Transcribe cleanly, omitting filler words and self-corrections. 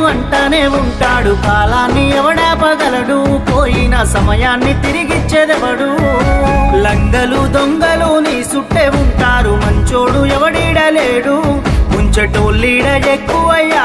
అంటానే ఉంటాడు. కాలాన్ని ఎవడాపగలడు, పోయిన సమయాన్ని తిరిగిచ్చేదెవడు. లంగలు దొంగలు నీ సుట్టే ఉంటారు, మంచోడు ఎవడీడలేడు. ముంచటోళ్ళీడ ఎక్కువయ్య